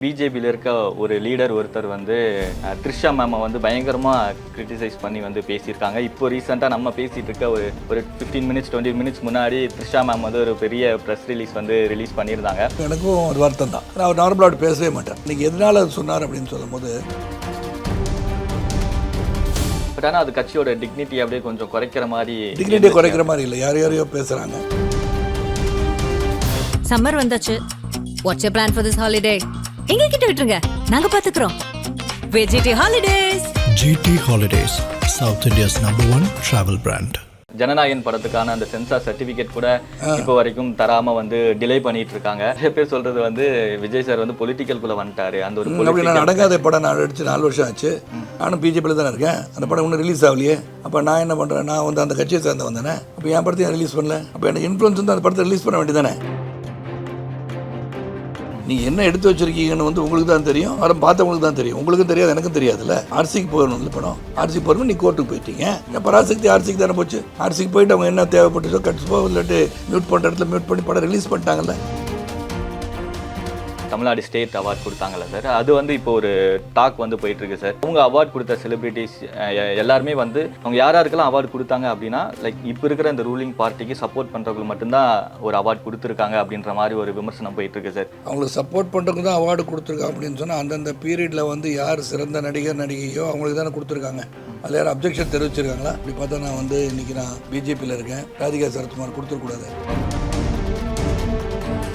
பிஜேபியில் இருக்க ஒரு லீடர் ஒருத்தர் வந்து த்ரிஷா மேமை வந்து பயங்கரமாக கிரிட்டிசைஸ் பண்ணி வந்து பேசியிருக்காங்க. இப்போ ரீசெண்டாக நம்ம பேசிகிட்டு இருக்க ஒரு 15 மினிட்ஸ் 20 மினிட்ஸ் முன்னாடி த்ரிஷா மேம் வந்து ஒரு பெரிய ப்ரெஸ் ரிலீஸ் வந்து ரிலீஸ் பண்ணியிருந்தாங்க. எனக்கும் ஒரு வருத்தம் தான். அவர் நார்மலாக பேசவே மாட்டேன். இன்னைக்கு எதனால சொன்னார் அப்படின்னு சொல்லும் போது பட் ஆனால் அது கட்சியோட டிக்னிட்டி அப்படியே கொஞ்சம் குறைக்கிற மாதிரி. டிக்னிட்டியை குறைக்கிற மாதிரி இல்லை, யாரையோ பேசுகிறாங்க. சம்மர் வந்தாச்சு. What's your plan for this holiday? எங்க கிட்ட விட்டுருங்க, நாங்க பாத்துக்கிறோம். VGT holidays. GT holidays, south India's #1 travel brand. Jananayagan படத்துக்கான அந்த சென்சார் சர்டிஃபிகேட் கூட இப்போ வரைக்கும் தராம வந்து டிலே பண்ணிட்டு இருக்காங்க. நிறைய பேர் சொல்றது வந்து விஜய் சார் வந்து பொலிட்டிக்கல்குள்ள வந்துட்டாரு. அந்த ஒரு நான் அடங்காத படம் நான் அடிச்சு 4 வருஷம் ஆச்சு. நானும் பிஜேபியில் தானே இருக்கேன். அந்த படம் இன்னும் ரிலீஸ் ஆகலையே. அப்போ நான் என்ன பண்ணுறேன், நான் வந்து அந்த கட்சியை சேர்ந்து வந்தேனே. அப்போ என் படத்தையும் ரிலீஸ் பண்ணல. அப்போ எனக்கு இன்ஃப்ளூயன்ஸ் வந்து அந்த படத்தை ரிலீஸ் பண்ண வேண்டியதானே. நீங்கள் என்ன எடுத்து வச்சிருக்கீங்கன்னு வந்து உங்களுக்கு தான் தெரியும், படம் பார்த்தவங்களுக்கு தான் தெரியும். உங்களுக்கும் தெரியாது, எனக்கும் தெரியாதுல்ல. ஆர்சிக்கு போகணும் இல்லை படம். ஆர்சிக்கு போகணும், நீ கோர்ட்டுக்கு போயிட்டீங்க. பராசக்தி ஆர்சிக்கு தானே போச்சு. ஆர்சிக்கு போயிட்டு அவங்க என்ன தேவைப்பட்டுச்சோ கட்சி போக இல்லாட்டி மியூட் பண்ணுற இடத்துல மியூட் பண்ணி படம் ரிலீஸ் பண்ணிட்டாங்கல்ல. தமிழ்நாடு ஸ்டேட் அவார்ட் கொடுத்தாங்கல்ல சார், அது வந்து இப்போ ஒரு டாக் வந்து போயிட்டு இருக்கு சார். அவங்க அவார்ட் கொடுத்த செலிபிரிட்டிஸ் எல்லாருமே வந்து அவங்க யாருக்கெல்லாம் அவார்டு கொடுத்தாங்க அப்படின்னா லைக் இப்போ இருக்கிற இந்த ரூலிங் பார்ட்டிக்கு சப்போர்ட் பண்ணுறவங்களுக்கு மட்டும்தான் ஒரு அவார்டு கொடுத்துருக்காங்க அப்படின்ற மாதிரி ஒரு விமர்சனம் போயிட்டு இருக்கு சார். அவங்களுக்கு சப்போர்ட் பண்ணுறவங்க தான் அவார்டு கொடுத்துருக்காங்க அப்படின்னு சொன்னால் அந்தந்த பீரியடில் வந்து யார் சிறந்த நடிகர் நடிகையோ அவங்களுக்கு தானே கொடுத்துருக்காங்க. அதில் யாரும் அப்ஜெக்ஷன் தெரிவிச்சிருக்காங்களா? அப்படி பார்த்தா நான் வந்து இன்னைக்கு நான் பிஜேபியில் இருக்கேன், ராதிகா சரத்குமார் கொடுத்துருக்கூடாது.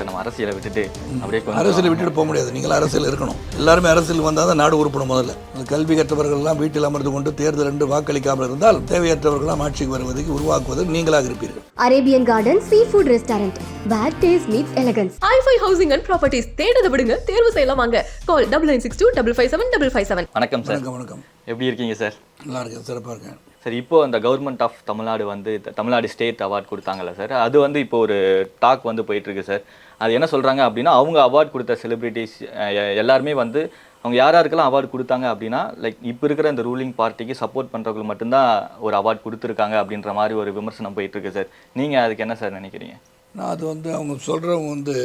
நம்ம அரசியலை விட்டுட்டு அப்படியே அரசியலை விட்டுட்டு போக முடியாது. நீங்களும் அரசியல் இருக்கணும். எல்லாருமே அரசியல் வந்தால் தான் நாடு உருப்படும். முதல்ல கல்வி கற்றவர்கள்லாம் வீட்டில் அமர்ந்து கொண்டு தேர்தல் 2 வாக்களிக்காமல் இருந்தால் தேவையற்றவர்களாம் ஆட்சிக்கு வருவதற்கு உருவாக்குவது நீங்களாக இருப்பீர்கள். Arabian garden sea food restaurant, where taste meets elegance. i5 housing and properties தேடுத விடுங்க, தேர்வு செய்யலாம். வாங்க, கால் 9962557557. வணக்கம் சார். வணக்கம். எப்படி இருக்கீங்க சார்? நல்லா இருக்கேன், சிறப்பாக இருக்கேன் சார். இப்போ அந்த கவர்மெண்ட் ஆஃப் தமிழ்நாடு வந்து தமிழ்நாடு ஸ்டேட் அவார்ட் கொடுத்தாங்கல்ல சார், அது வந்து இப்போ ஒரு டாக் வந்து போயிட்டு இருக்கு சார். அது என்ன சொல்கிறாங்க அப்படின்னா அவங்க அவார்ட் கொடுத்த செலிபிரிட்டிஸ் எல்லாருமே வந்து அவங்க யாருக்கெல்லாம் அவார்டு கொடுத்தாங்க அப்படின்னா லைக் இப்போ இருக்கிற இந்த ரூலிங் பார்ட்டிக்கு சப்போர்ட் பண்ணுறவங்களுக்கு மட்டும்தான் ஒரு அவார்டு கொடுத்துருக்காங்க அப்படின்ற மாதிரி ஒரு விமர்சனம் போயிட்டு இருக்கு சார். நீங்கள் அதுக்கு என்ன சார் நினைக்கிறீங்க? நான் அது வந்து அவங்க சொல்கிறவங்க வந்து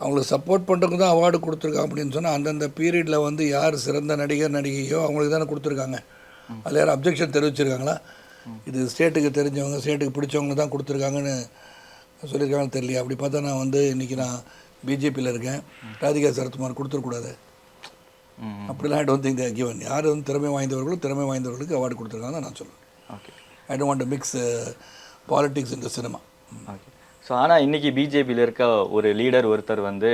அவங்களுக்கு சப்போர்ட் பண்ணுறவங்க தான் அவார்டு கொடுத்துருக்காங்க அப்படின்னு சொன்னால் அந்தந்த பீரியடில் வந்து யார் சிறந்த நடிகர் நடிகையோ அவங்களுக்கு தானே கொடுத்துருக்காங்க. அதில் யாரும் அப்ஜெக்ஷன் தெரிவிச்சிருக்காங்களா? இது ஸ்டேட்டுக்கு தெரிஞ்சவங்க ஸ்டேட்டுக்கு பிடிச்சவங்க தான் கொடுத்துருக்காங்கன்னு சொல்லியிருக்காங்கன்னு தெரியல. அப்படி பார்த்தா நான் வந்து இன்றைக்கி நான் பிஜேபியில் இருக்கேன், ராதிகா சரத்குமார் கொடுத்துருக்கூடாது. அப்படிலாம் I don't think they given. யார் வந்து திறமை வாய்ந்தவர்களுக்கு அவார்டு கொடுத்துருக்காங்க நான் சொல்லுவேன். Okay, I don't want to mix politics in the cinema. Okay. So ஆனால் இன்றைக்கி பிஜேபியில் இருக்க ஒரு லீடர் ஒருத்தர் வந்து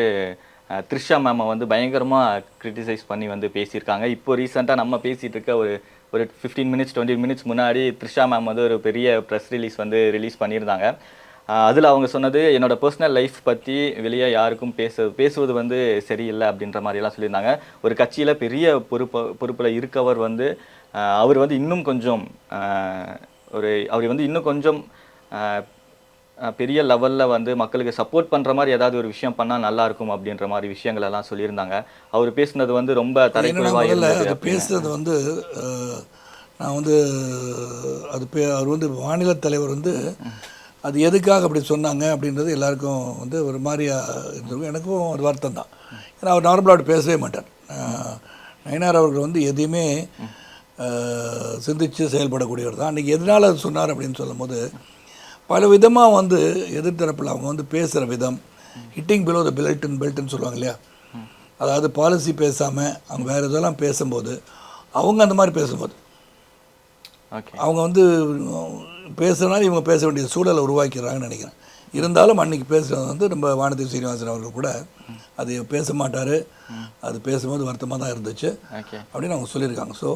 த்ரிஷா மேமை வந்து பயங்கரமாக கிரிட்டிசைஸ் பண்ணி வந்து பேசியிருக்காங்க. இப்போ ரீசெண்டாக நம்ம பேசிகிட்டு இருக்க ஒரு 15 மினிட்ஸ் 20 மினிட்ஸ் முன்னாடி த்ரிஷா மேம் வந்து ஒரு பெரிய ப்ரெஸ் ரிலீஸ் வந்து ரிலீஸ் பண்ணியிருந்தாங்க. அதில் அவங்க சொன்னது என்னோடய பர்சனல் லைஃப் பற்றி வெளியே யாருக்கும் பேசுவது வந்து சரியில்லை அப்படின்ற மாதிரிலாம் சொல்லியிருந்தாங்க. ஒரு கட்சியில் பெரிய பொறுப்பில் இருக்கவர் வந்து அவர் வந்து இன்னும் கொஞ்சம் அவர் வந்து இன்னும் கொஞ்சம் பெரிய லெவலில் வந்து மக்களுக்கு சப்போர்ட் பண்ணுற மாதிரி ஏதாவது ஒரு விஷயம் பண்ணால் நல்லாயிருக்கும் அப்படின்ற மாதிரி விஷயங்களெல்லாம் சொல்லியிருந்தாங்க. அவர் பேசுனது வந்து ரொம்ப தரைக்குறைவாக பேசுறது வந்து நான் வந்து அவர் வந்து மாநில தலைவர் வந்து அது எதுக்காக அப்படி சொன்னாங்க அப்படின்றது எல்லாருக்கும் வந்து ஒரு மாதிரியாக இருந்திருக்கும். எனக்கும் ஒரு வருத்தம் தான். ஏன்னா அவர் நார்மலாக பேசவே மாட்டார். நயினார் அவர்கள் வந்து எதையுமே சிந்தித்து செயல்படக்கூடியவர் தான். அன்றைக்கி எதனால் அது சொன்னார் அப்படின்னு சொல்லும் போது பல விதமாக வந்து எதிர்த்தரப்பில் அவங்க வந்து பேசுகிற விதம், ஹிட்டிங் பிலோ த பெல்ட்டுன்னு சொல்லுவாங்க இல்லையா. அதாவது பாலிசி பேசாமல் அவங்க வேறு இதெல்லாம் பேசும்போது அவங்க அந்த மாதிரி பேசும்போது அவங்க வந்து பேசுகிறனால இவங்க பேச வேண்டிய சூழலை உருவாக்கிறாங்கன்னு நினைக்கிறேன். இருந்தாலும் அன்றைக்கி பேசுகிறது வந்து நம்ம வானதி சீனிவாசன் அவர்கள் கூட அது பேச மாட்டார், அது பேசும்போது வருத்தமாக தான் இருந்துச்சு அப்படின்னு அவங்க சொல்லியிருக்காங்க. So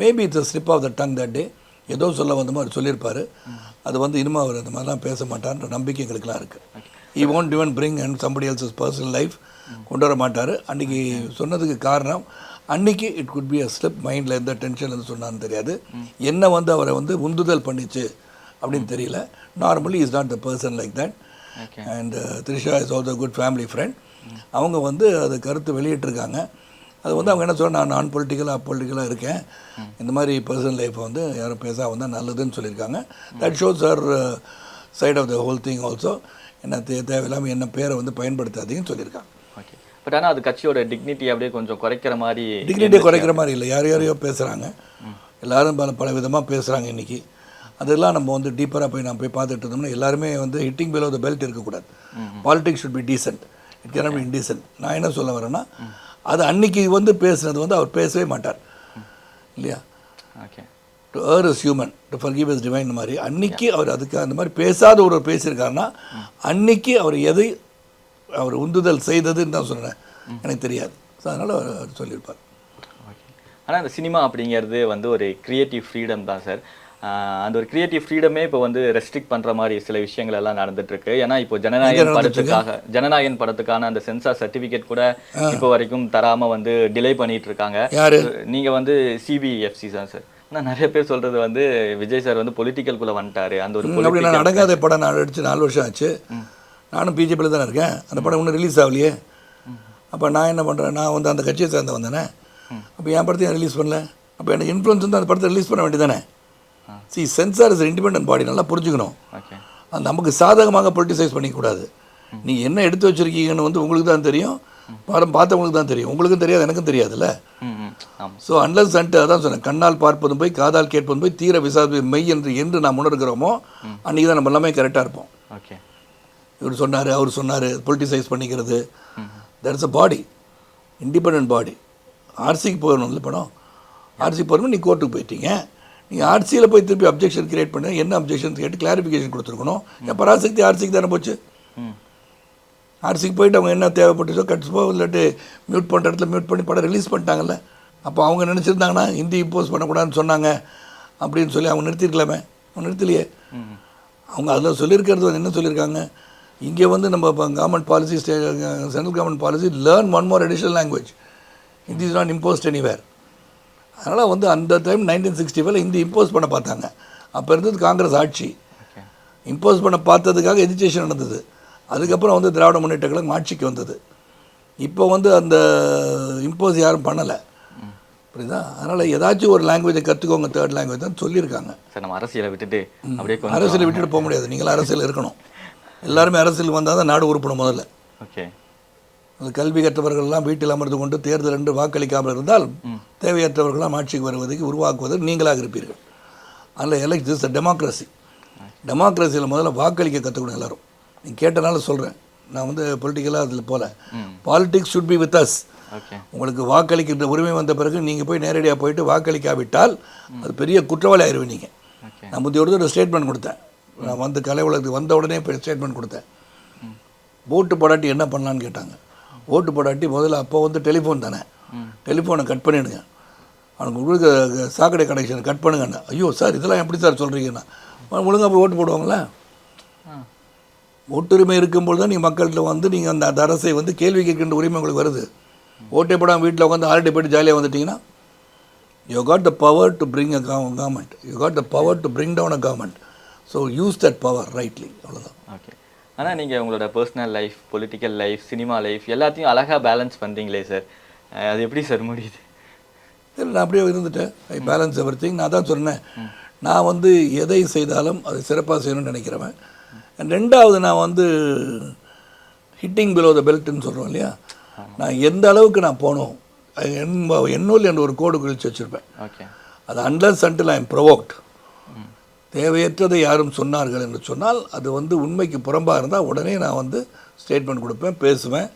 maybe it's a slip of the tongue that day. ஏதோ சொல்ல வந்த மாதிரி சொல்லியிருப்பார். அது வந்து இனிமேல் அவர் அந்த மாதிரிலாம் பேச மாட்டார்ன்ற நம்பிக்கை எங்களுக்குலாம் இருக்குது. He won't even bring and somebody else's personal life கொண்டு வர மாட்டார். அன்றைக்கி சொன்னதுக்கு காரணம் அன்றைக்கி it could be a slip, மைண்டில் எந்த டென்ஷன்லேருந்து சொன்னான்னு தெரியாது, என்ன வந்து அவரை வந்து உந்துதல் பண்ணிச்சு அப்படின்னு தெரியல. Normally is not the person like that. And Trisha is also good family friend. அவங்க வந்து அது கருத்து வெளியிட்டிருக்காங்க. அது வந்து அவங்க என்ன சொல்ல, நான் நான் பொலிட்டிக்கலாக இருக்கேன், இந்த மாதிரி பர்சனல் லைஃப்பை வந்து யாரும் பேச வந்தால் நல்லதுன்னு சொல்லியிருக்காங்க. That shows her side of the whole thing also. என்ன தேவையில்லாமல் என்ன பேரை வந்து பயன்படுத்தாதீங்கன்னு சொல்லியிருக்காங்க. ஓகே. பட் ஆனால் அது கட்சியோட டிக்னிட்டி அப்படியே கொஞ்சம் குறைக்கிற மாதிரி. டிக்னிட்டியை குறைக்கிற மாதிரி இல்லை, யாரையோ பேசுகிறாங்க, எல்லாரும் பல விதமாக பேசுகிறாங்க இன்றைக்கி. அதெல்லாம் நம்ம வந்து டீப்பராக போய் நான் போய் பார்த்துட்டு இருந்தோம்னா எல்லாருமே வந்து ஹிட்டிங் பிலோ த பெல்ட் இருக்கக்கூடாது. Politics should be decent, it cannot be indecent. நான் என்ன சொல்ல வரேன்னா, அது அன்னைக்கு வந்து பேசுனது வந்து அவர் பேசவே மாட்டார் இல்லையா. Okay, to air is human, to forgive is divine மாதிரி அன்னைக்கு அவர் அதுக்கு அந்த மாதிரி பேசாத ஒரு பேசியிருக்காருன்னா அன்னைக்கு அவர் எதை அவர் உந்துதல் செய்ததுன்னு தான் சொல்கிறேன், எனக்கு தெரியாது. ஸோ அதனால் அவர் சொல்லியிருப்பார். ஓகே, ஆனால் இந்த சினிமா அப்படிங்கிறது வந்து ஒரு கிரியேட்டிவ் ஃப்ரீடம் தான் சார். அந்த ஒரு கிரியேட்டிவ் ஃப்ரீடமே இப்போ வந்து ரெஸ்ட்ரிக்ட் பண்ணுற மாதிரி சில விஷயங்கள் எல்லாம் நடந்துட்டுருக்கு. ஏன்னா இப்போ ஜனநாயகன் படத்துக்கான அந்த சென்சார் சர்டிஃபிகேட் கூட இப்போ வரைக்கும் தராமல் வந்து டிலே பண்ணிட்டு இருக்காங்க. நீங்கள் வந்து சிபிஎஃப்சி தான் சார். ஆனால் நிறைய பேர் சொல்கிறது வந்து விஜய் சார் வந்து பொலிட்டிக்கல்குள்ளே வந்துட்டாரு. அந்த ஒரு நான் நடக்காத படம் நான் அடிச்சு 4 வருஷம் ஆச்சு, நானும் பிஜேபியில் தானே இருக்கேன், அந்த படம் இன்னும் ரிலீஸ் ஆகலையே. அப்போ நான் என்ன பண்ணுறேன், நான் வந்து அந்த கட்சியை சேர்ந்து வந்தேனே, அப்போ என் படத்தையும் ரிலீஸ் பண்ணல, அப்போ எனக்கு இன்ஃப்ளூயன்ஸ் வந்து அந்த படத்தை ரிலீஸ் பண்ண வேண்டியதானே. சென்சார் இஸ் இண்டிபெண்டன்ட் பாடி, நல்லா புரிஞ்சுக்கணும். அது நமக்கு சாதகமாக பொலிட்டிசைஸ் பண்ணிக்கூடாது. நீங்கள் என்ன எடுத்து வச்சுருக்கீங்கன்னு வந்து உங்களுக்கு தான் தெரியும், படம் பார்த்தவங்களுக்கு தான் தெரியும், உங்களுக்கும் தெரியாது, எனக்கும் தெரியாதுல்ல. ஸோ அன்லஸ் அண்ட் அதான் சொன்னேன், கண்ணால் பார்ப்பதும் போய் காதால் கேட்பதும் போய் தீர விசாரிப்பது மெய் என்று நாம் உணர்கிறோமோ அன்றைக்கி தான் நம்ம எல்லாமே கரெக்டாக இருப்போம். ஓகே, இவர் சொன்னார், அவர் சொன்னார், பொலிட்டிசைஸ் பண்ணிக்கிறது, that is a body, independent body. ஆர்சிக்கு போகணும் இல்லை படம், ஆர்சி போகணும், நீ கோர்ட்டுக்கு போயிட்டீங்க, நீங்கள் ஆர்சியில் போய் திருப்பி அப்ஜெக்ஷன் கிரியேட் பண்ண, என்ன அப்ஜெக்ஷன் கேட்டு கிளாரிஃபிகேஷன் கொடுத்துருக்கணும். என் பராசக்தி ஆர்சிக்கு தானே போச்சு, ஆர்சிக்கு போயிட்டு அவங்க என்ன தேவைப்பட்டுச்சோ கட்சிப்போ இல்லாட்டி மியூட் பண்ணுற இடத்துல மியூட் பண்ணி படம் ரிலீஸ் பண்ணிட்டாங்கல்ல. அப்போ அவங்க நினச்சிருந்தாங்கன்னா ஹிந்தி இம்போஸ் பண்ணக்கூடாதுன்னு சொன்னாங்க அப்படின்னு சொல்லி அவங்க நிறுத்திருக்கலாமே, அவங்க நிறுத்தலையே. அவங்க அதில் சொல்லியிருக்கிறது வந்து என்ன சொல்லியிருக்காங்க, இங்கே வந்து நம்ம இப்போ government policy central government policy learn one more additional language, Hindi is not imposed anywhere. அதனால் வந்து அந்த டைம் 1965 ஹிந்தி இம்போஸ் பண்ண பார்த்தாங்க. அப்போ இருந்தது காங்கிரஸ் ஆட்சி, இம்போஸ் பண்ண பார்த்ததுக்காக எஜுகேஷன் நடந்தது. அதுக்கப்புறம் வந்து திராவிட முன்னேற்ற கழகம் ஆட்சிக்கு வந்தது. இப்போ வந்து அந்த இம்போஸ் யாரும் பண்ணலை, புரியுதா. அதனால் ஏதாச்சும் ஒரு லாங்குவேஜை கற்றுக்கோங்க, தேர்ட் லாங்குவேஜ் தான் சொல்லியிருக்காங்க. சார் நம்ம அரசியலை விட்டுட்டு அப்படியே அரசியலை விட்டுட்டு போக முடியாது, நீங்களும் அரசியல் இருக்கணும். எல்லாருமே அரசியல் வந்தால் தான் நாடு உருப்படும் முதல்ல. ஓகே, அந்த கல்வி கற்றவர்கள்லாம் வீட்டில் அமர்ந்து கொண்டு தேர்தல் என்று வாக்களிக்காமல் இருந்தால் தேவையற்றவர்களாம் ஆட்சிக்கு வருவதற்கு உருவாக்குவதற்கு நீங்களாக இருப்பீர்கள். அதில் எலெக்ஷன் இஸ் டெமோக்ரஸி. டெமோக்ரஸியில் முதல்ல வாக்களிக்க கற்றுக்கணும் எல்லாரும். நீங்கள் கேட்டனால சொல்கிறேன், நான் வந்து பொலிட்டிக்கலாக அதில் போல. Politics should be with us. உங்களுக்கு வாக்களிக்கின்ற உரிமை வந்த பிறகு நீங்கள் போய் நேரடியாக போயிட்டு வாக்களிக்காவிட்டால் அது பெரிய குற்றவாளி ஆயிடுவீங்க. நான் முந்தைய ஒரு ஸ்டேட்மெண்ட் கொடுத்தேன், நான் வந்து கலை உலகத்துக்கு வந்த உடனே போய் ஸ்டேட்மெண்ட் கொடுத்தேன். ஓட்டு போடாட்டி என்ன பண்ணலான்னு கேட்டாங்க. ஓட்டு போடாட்டி முதல்ல அப்போ வந்து டெலிஃபோன் தானே, டெலிஃபோனை கட் பண்ணிவிடுங்க, அவனுக்கு உங்களுக்கு சாக்கடை கனெக்ஷனை கட் பண்ணுங்கண்ணா. ஐயோ சார் இதெல்லாம் எப்படி சார் சொல்கிறீங்கன்னா, ஒழுங்காக போய் ஓட்டு போடுவாங்களா? ஓட்டுரிமை இருக்கும்போது தான் நீங்கள் மக்கள்கிட்ட வந்து நீங்கள் அந்த அரசை வந்து கேள்வி கேட்கின்ற உரிமை உங்களுக்கு வருது. ஓட்டே போடாமல் வீட்டில் உட்காந்து ஆல்ரெடி போய்ட்டு ஜாலியாக வந்துட்டிங்கன்னா you got the power to bring a government, you got the power to bring down a government. So use that power rightly, அவ்வளோதான். ஓகே, ஆனால் நீங்கள் உங்களோட personal life, political life, cinema life எல்லாத்தையும் அழகாக பேலன்ஸ் பண்ணுறீங்களே சார், அது எப்படி sir முடியுது? இல்லை, நான் அப்படியே இருந்துட்டேன். ஐ பேலன்ஸ் எவ்ரி திங். நான் தான் சொன்னேன், நான் வந்து எதை செய்தாலும் அதை சிறப்பாக செய்யணும்னு நினைக்கிறவன். ரெண்டாவது, நான் வந்து ஹிட்டிங் பிலோ த பெல்ட்னு சொல்கிறோம் இல்லையா, நான் எந்த அளவுக்கு நான் போனோம் என்னுள் என்ற ஒரு கோடு குறித்து வச்சுருப்பேன். ஓகே, அது unless until I am provoked, தேவையற்றதை யாரும் சொன்னார்கள் என்று சொன்னால் அது வந்து உண்மைக்கு புறம்பாக இருந்தால் உடனே நான் வந்து ஸ்டேட்மெண்ட் கொடுப்பேன், பேசுவேன்.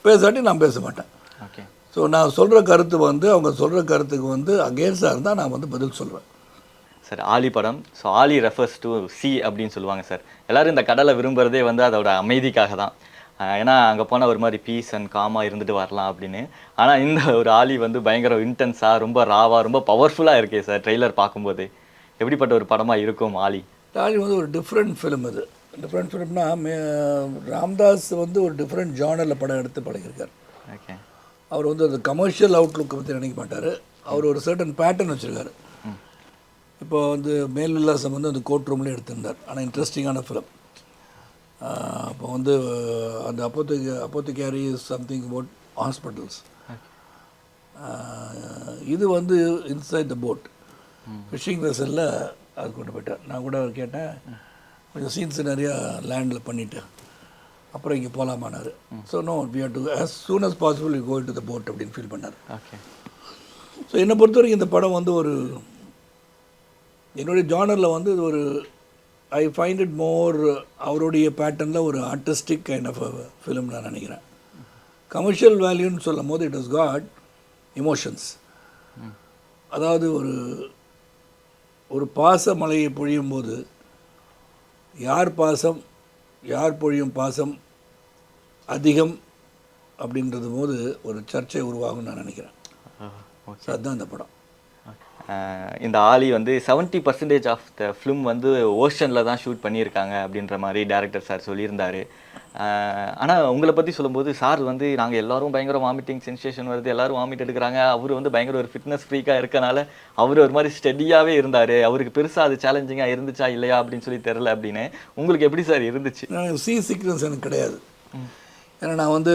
பேசாட்டி நான் பேச மாட்டேன். ஓகே, ஸோ நான் சொல்கிற கருத்து வந்து அவங்க சொல்கிற கருத்துக்கு வந்து அகேன்ஸ்டாக இருந்தால் நான் வந்து பதில் சொல்வேன். சார் ஆலி படம், ஸோ ஆலி ரெஃபர்ஸ் டு சி அப்படின்னு சொல்லுவாங்க சார். எல்லோரும் இந்த கடலை விரும்புகிறதே வந்து அதோட அமைதிக்காக தான். ஏன்னா அங்கே போனால் ஒரு மாதிரி பீஸ் அண்ட் காமாக இருந்துட்டு வரலாம் அப்படின்னு. ஆனால் இந்த ஒரு ஆலி வந்து பயங்கர இன்டென்ஸாக, ரொம்ப ராவாக, ரொம்ப பவர்ஃபுல்லாக இருக்கே சார் ட்ரெய்லர் பார்க்கும்போது. எப்படிப்பட்ட ஒரு படமாக இருக்கும் ஆலி? ஆலி வந்து ஒரு டிஃப்ரெண்ட் ஃபிலிம். இது டிஃப்ரெண்ட் ஃபிலிம்னா ராம்தாஸ் வந்து ஒரு டிஃப்ரெண்ட் ஜானரில் படம் எடுத்து பழகிருக்கார். ஓகே, அவர் வந்து அந்த கமர்ஷியல் அவுட்லுக்கை பற்றி நினைக்க மாட்டார். அவர் ஒரு சர்டன் பேட்டர்ன் வச்சுருக்காரு. இப்போ வந்து மேல் விலாசம் வந்து அந்த கோர்ட் ரூம்லேயே எடுத்திருந்தார். ஆனால் இன்ட்ரெஸ்டிங்கான ஃபிலிம். அப்போ வந்து அந்த அப்போத்திகேரி சம்திங் அபவுட் ஹாஸ்பிட்டல்ஸ். இது வந்து இன்சைட் த போட் ஃபிஷிங் வெசலில் அது கொண்டு போயிட்டார். நான் கூட அவர் கேட்டேன், கொஞ்சம் சீன்ஸ் நிறையா லேண்டில் பண்ணிவிட்டு அப்புறம் இங்கே போகலாமான்னாரு. So no we have to as soon as possible we go into the boat அப்படின்னு ஃபீல் பண்ணார். ஓகே. ஸோ என்னை பொறுத்த வரைக்கும் இந்த படம் வந்து ஒரு என்னுடைய ஜானரில் வந்து இது ஒரு ஐ ஃபைண்ட் இட் மோர் அவருடைய பேட்டர்னில் ஒரு ஆர்டிஸ்டிக் கைண்ட் ஆஃப் ஃபிலிம் நான் நினைக்கிறேன். கமர்ஷியல் வேல்யூன்னு சொல்லும் போது இட் இஸ் காட் இமோஷன்ஸ். அதாவது ஒரு பாச மலையை பொழியும் போது யார் பாசம் யார் பொழியும் பாசம் அதிகம் அப்படின்றது போது ஒரு சர்ச்சை உருவாகும் நான் நினைக்கிறேன். ஸோ அதுதான் இந்த படம். இந்த ஆலி வந்து 70% ஆஃப் த ஃபிலிம் வந்து ஓஷனில் தான் ஷூட் பண்ணியிருக்காங்க அப்படின்ற மாதிரி டேரக்டர் சார் சொல்லியிருந்தார். ஆனால் உங்களை பற்றி சொல்லும்போது சார் வந்து நாங்கள் எல்லோரும் பயங்கர வாமிட்டிங் சென்சேஷன் வருது, எல்லோரும் வாமிட் எடுக்கிறாங்க, அவர் வந்து பயங்கர ஒரு ஃபிட்னஸ் ஃப்ரீக்காக இருக்கனால அவர் ஒரு மாதிரி ஸ்டெடியாகவே இருந்தார், அவருக்கு பெருசாக அது சேலஞ்சிங்காக இருந்துச்சா இல்லையா அப்படின்னு சொல்லி தெரில அப்படின்னு. உங்களுக்கு எப்படி சார் இருந்துச்சு? சி சீக்வன்ஸ் எனக்கு கிடையாது. ஏன்னா நான் வந்து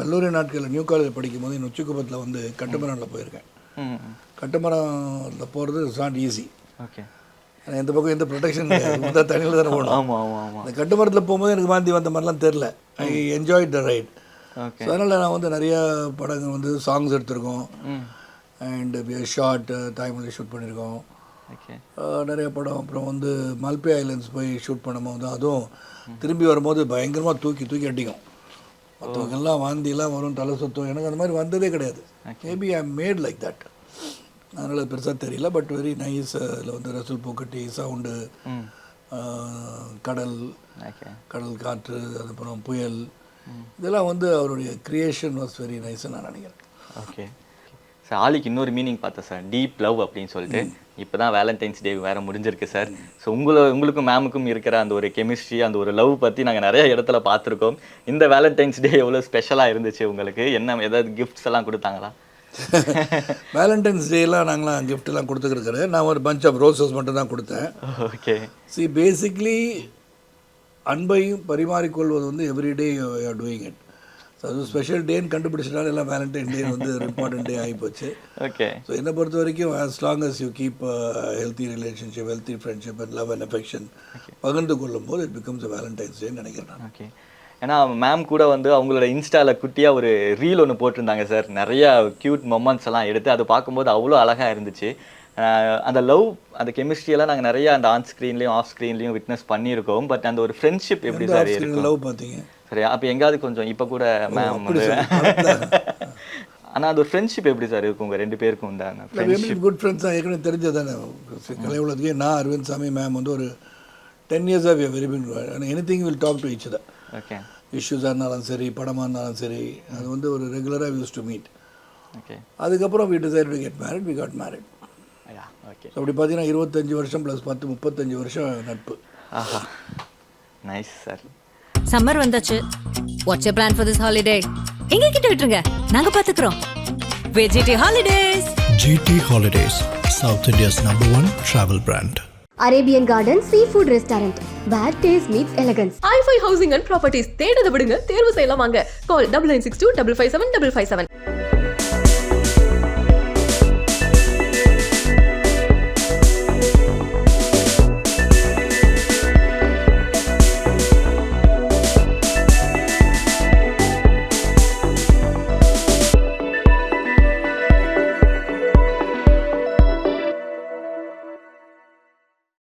கல்லூரி நாட்களில் நியூ காலேஜ் படிக்கும் போது என் உச்சிக்குப்பத்தில் வந்து கட்டுமரம்ல போயிருக்கேன். கட்டுமரத்தில் போகிறது இட்ஸ் நாட் ஈஸி. ஓகே. ஏன்னா எந்த பக்கம் எந்த ப்ரொடெக்ஷன் தான் தண்ணியில் தானே போகணும். ஆமாம் ஆமாம் ஆமாம். அந்த கட்டுமரத்தில் போகும்போது எனக்கு வாந்தி வந்த மாதிரிலாம் தெரில. I enjoy the right. Okay. So அதனால் நான் வந்து நிறையா படங்கள் வந்து சாங்ஸ் எடுத்திருக்கோம். அண்ட் ஷார்ட் தாய்மொழி ஷூட் பண்ணியிருக்கோம். ஓகே. நிறைய படம். அப்புறம் வந்து மல்பே ஐலண்ட்ஸ் போய் ஷூட் பண்ணும்போது அதுவும் திரும்பி வரும்போது பயங்கரமாக தூக்கி அடிக்கும். மற்றவங்கெல்லாம் வாந்திலாம் வரும், தலை சுத்தம். எனக்கு அந்த மாதிரி வந்ததே கிடையாது. Maybe I made like that. அதனால் பெருசாக தெரியல. But very nice. அதில் வந்து ரசூல் பூக்கட்டி சவுண்டு, கடல் காற்று, அதுக்கப்புறம் புயல், இதெல்லாம் வந்து அவருடைய க்ரியேஷன் வாஸ் வெரி நைஸ்ன்னு நான் நினைக்கிறேன். Okay sir. ஆலிக்கு இன்னொரு மீனிங் பார்த்தேன் சார், டீப் லவ் அப்படின்னு சொல்லிட்டு. இப்போ தான் வேலண்டைன்ஸ் டே வேறு முடிஞ்சிருக்கு சார். ஸோ உங்களுக்கும் மேமுக்கும் இருக்கிற அந்த ஒரு கெமிஸ்ட்ரி, அந்த ஒரு லவ் பற்றி நாங்கள் நிறைய இடத்துல பார்த்துருக்கோம். இந்த வேலண்டைன்ஸ் டே எவ்வளோ ஸ்பெஷலாக இருந்துச்சு உங்களுக்கு? என்ன ஏதாவது கிஃப்ட்ஸ் எல்லாம் கொடுத்தாங்களா? வேலண்டைன்ஸ் டேலாம் நாங்களாம் கிஃப்ட்லாம் கொடுத்துருக்குறது. நான் ஒரு பஞ்ச் ஆஃப் ரோசஸ் மட்டும் தான் கொடுத்தேன். ஓகே. சி பேசிக்லி அன்பையும் பரிமாறிக்கொள்வது வந்து everyday you are doing it. So அது ஸ்பெஷல் டேன்னு கண்டுபிடிச்சிட்டாலும் எல்லாம் வேலண்டைன் டே வந்து ஒரு இம்பார்ட்டன்ட் டே ஆகிப்போச்சு. ஓகே. ஸோ என்னை பொறுத்த வரைக்கும் as long as you keep healthy relationship, healthy friendship and love and affection பகிர்ந்து கொள்ளும் போது இட் பிகம்ஸ் வேலண்டைன்ஸ் டேன்னு நினைக்கிறேன் நான். ஓகே. ஏன்னா மேம் கூட வந்து அவங்களோட இன்ஸ்டாவில் குட்டியாக ஒரு ரீல் ஒன்று போட்டிருந்தாங்க சார். நிறையா க்யூட் மொமெண்ட்ஸ் எல்லாம் எடுத்து அது பார்க்கும்போது அவ்வளோ அழகாக இருந்துச்சு. அந்த லவ், அந்த கெமிஸ்ட்ரியெல்லாம் நாங்கள் நிறையா அந்த ஆன் ஸ்க்ரீன்லேயும் ஆஃப் ஸ்க்ரீன்லேயும் விட்னஸ் பண்ணியிருக்கோம். பட் அந்த ஒரு ஃப்ரெண்ட்ஷிப் எப்படி சார் இருக்கும்? லவ் பார்த்தீங்க சரி, அப்போ எங்காவது கொஞ்சம் இப்போ கூட மேம் வந்து ஆனால் அது ஒரு ஃப்ரெண்ட்ஷிப் எப்படி சார் இருக்கும் உங்கள் ரெண்டு பேருக்கும் உண்டான ஃப்ரெண்ட்ஷிப்? குட் ஃப்ரெண்ட்ஸ் தான் ஏற்கனவே தெரிஞ்சதானே. கலை உலகத்துக்கே நான் அரவிந்த் சாமி மேம் வந்து ஒரு 10 years of very been anything will talk to each other. Okay. இஷ்யூஸாக இருந்தாலும் சரி, படமாக இருந்தாலும் சரி, அது வந்து ஒரு ரெகுலராக யூஸ் டு மீட். ஓகே. அதுக்கப்புறம் we decided to get married, we got married. Okay. அப்படி பார்த்தீங்கன்னா 25 வருஷம் ப்ளஸ் 10 35 வருஷம் நட்பு. ஆஹா, நைஸ் சார். சம்மர் வந்தாச்சு. What's your plan for this holiday? எங்க கிட்ட விட்டுருங்க, நாங்க பாத்துக்கிறோம். GT holidays. GT Holidays, South India's #1 travel brand. Arabian garden seafood restaurant. Where taste meets elegance. i5 housing and properties தேடுத விடுங்க, தேர்வு செய்யலாம் வாங்க. கால் 9962 557 557.